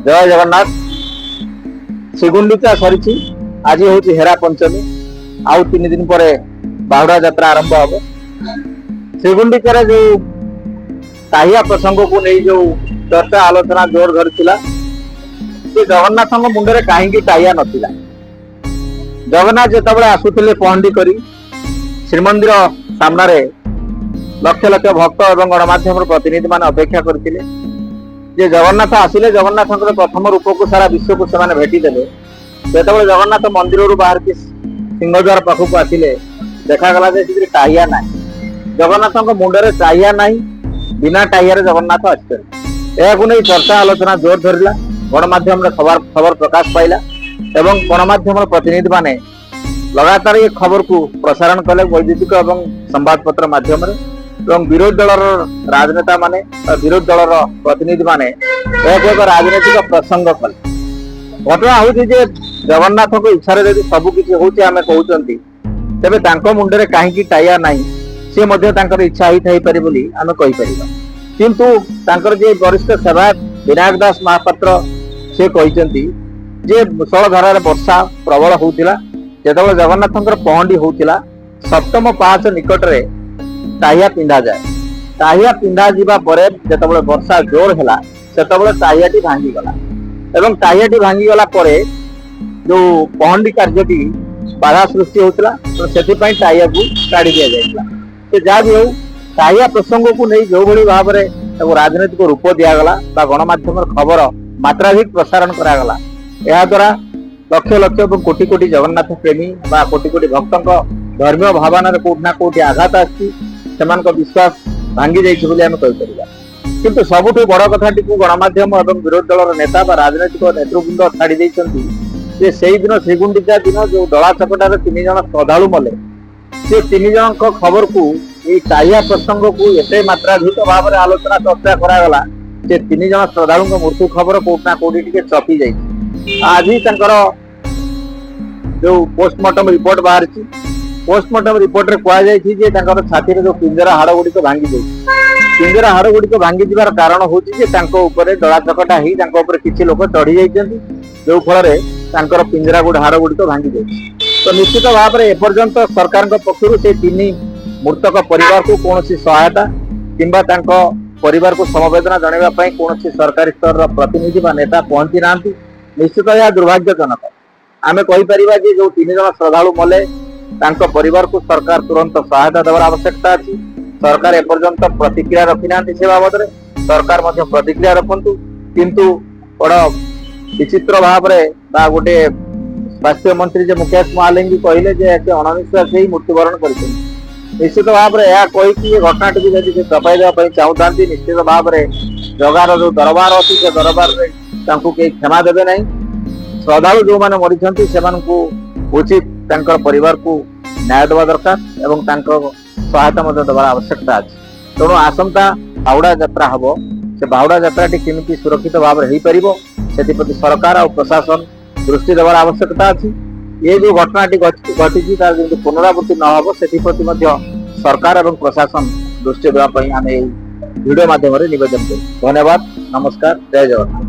जय जगन्नाथ। श्रीगुंडिचा सरी आज हूँ हेरा पंचमी आउ 3 दिन पर बाहुड़ा यात्रा आरंभ हम। श्रीगुंडिचार जो ताहिया प्रसंग को नहीं जो चर्चा आलोचना जोर धरता जगन्नाथ मुंडे कहीं टाइया नथिला। जगन्नाथ जिते आसुले पहंडी कर श्रीमंदिर सामने लक्ष लक्ष भक्त और गणमाध्यम प्रतिनिधि मान अपेक्षा करते जे जगन्नाथ आसिले जगन्नाथ प्रथम रूप को सारा विश्व को से भेटिदेले। जो जगन्नाथ मंदिर बाहर की सिंहद्वार पाखक आसिले देखागला टाइया ना जगन्नाथ मुंडे टाइया ना बिना टाइया जगन्नाथ आसने चर्चा आलोचना जोर धरला। गणमाध्यम खबर प्रकाश पाइला एवं गणमाध्यम प्रतिनिधि माने लगातार ये खबर को प्रसारण कले वैद्युतिक और संवाद पत्र माध्यम विरोधी दल राजनेता माने विरोधी दल प्रतिनिधि माने एक राजनीतिक प्रसंग कले। घटना हूँ जगन्नाथ को इच्छा सबकि हूँ आम कहते तेरे मुंडे कहीं टाइया ना सी इच्छा ही थी पारे आम कहीपर किंतु जे वरिष्ठ सेवायत विनायक दास महापात्र से कहते जे मुसलधार वर्षा प्रबल होता जो जगन्नाथ पहंडी होता सप्तम पांच निकट में टाइया पिंधा जाए। टाइया पिंधा जावा जो वर्षा जोर है से टाइयाटी भांगीगला एवं टाइयाटी भांगीगला जो पहंडी कार्यटी बाधा सृष्टि होता तो से टाइया को काढ़ी दि जाता। जहाँ भी हो टाइया प्रसंग को नहीं जो भाई भाव में राजनीतिक रूप दिगला गणमाध्यम खबर मात्राधिक प्रसारण करागला। यह द्वारा लक्ष लक्ष और कोटी कोटी जगन्नाथ प्रेमी बा कोटी कोटी भक्तों धर्मीय भावना कोठना कोटी आघात आसी विश्वास भांगी जापर। किंतु सबुठ बड़ कथाटी को गणमाध्यम और विरोधी दल नेता राजनैतिक नेतृवृंद छाड़ी से दिन श्रीगुंडिचा दिन जो दला चकटार 3 जन श्रद्धालु मले से 3 जन खबर को टाइया प्रसंग को एत मात्राधिक भाव में आलोचना चर्चा करागला। 3 जन श्रद्धालु मृत्यु खबर कोठना कोटी चपी जाइए। आज ही जो पोस्टमार्टम रिपोर्ट बाहर पोस्टमार्टम रिपोर्ट रे कहुई छाती जो पिंजरा हाड़ गुड़िक भांगी पिंजरा हाड़ गुड़िक भांगी जार कारण हूँ दला चकटा ही किसी लोक चढ़ी जाती जो फल पिंजरा हाड़ गुड़िक भांगी जाए। तो निश्चित भाव में एपर्यंत सरकार पक्षर से 3 मृतक परिवार को कौन सहायता किंबा परिवार को समवेदना जनवाई कौन सरकारी स्तर प्रतिनिधि नेता पहुंची ना। निश्चित यह दुर्भाग्यजनक। आम कहीपर जो 3 जन श्रद्धालु मले परिवार को सरकार तुरंत सहायता देवार आवश्यकता अच्छी। सरकार एपर्यंत प्रतिक्रिया रखी ना से बाबद सरकार प्रतिक्रिया रखु किंतु बड़ विचित्र भाव में गोटे स्वास्थ्य मंत्री मुकेश महालिंगी कहले अणनिश्वास ही मृत्युवरण कर। निश्चित भाव में यह कही घटनाटी को दबाई देवाई चाहता निश्चित भाव में जगार जो दरबार अच्छी से दरबार में कहीं क्षमा देवे ना। श्रद्धालु जो मैंने मरीज से उचित परिवार को न्याय देवा दरकार एवं सहायता देवार आवश्यकता अच्छी। तेणु आसंता बाहुड़ा यात्रा हम से बाहुड़ा यात्राटी केमिति सुरक्षित भाव में हो पार से सरकार और प्रशासन दृष्टि देवार आवश्यकता अच्छी। ये जो घटनाटी घटी तार जमी पुनरावृत्ति न हो से सरकार और प्रशासन दृष्टि देवाई आम वीडियो माध्यम निवेदन करूँ। धन्यवाद। नमस्कार। जय जगन्नाथ।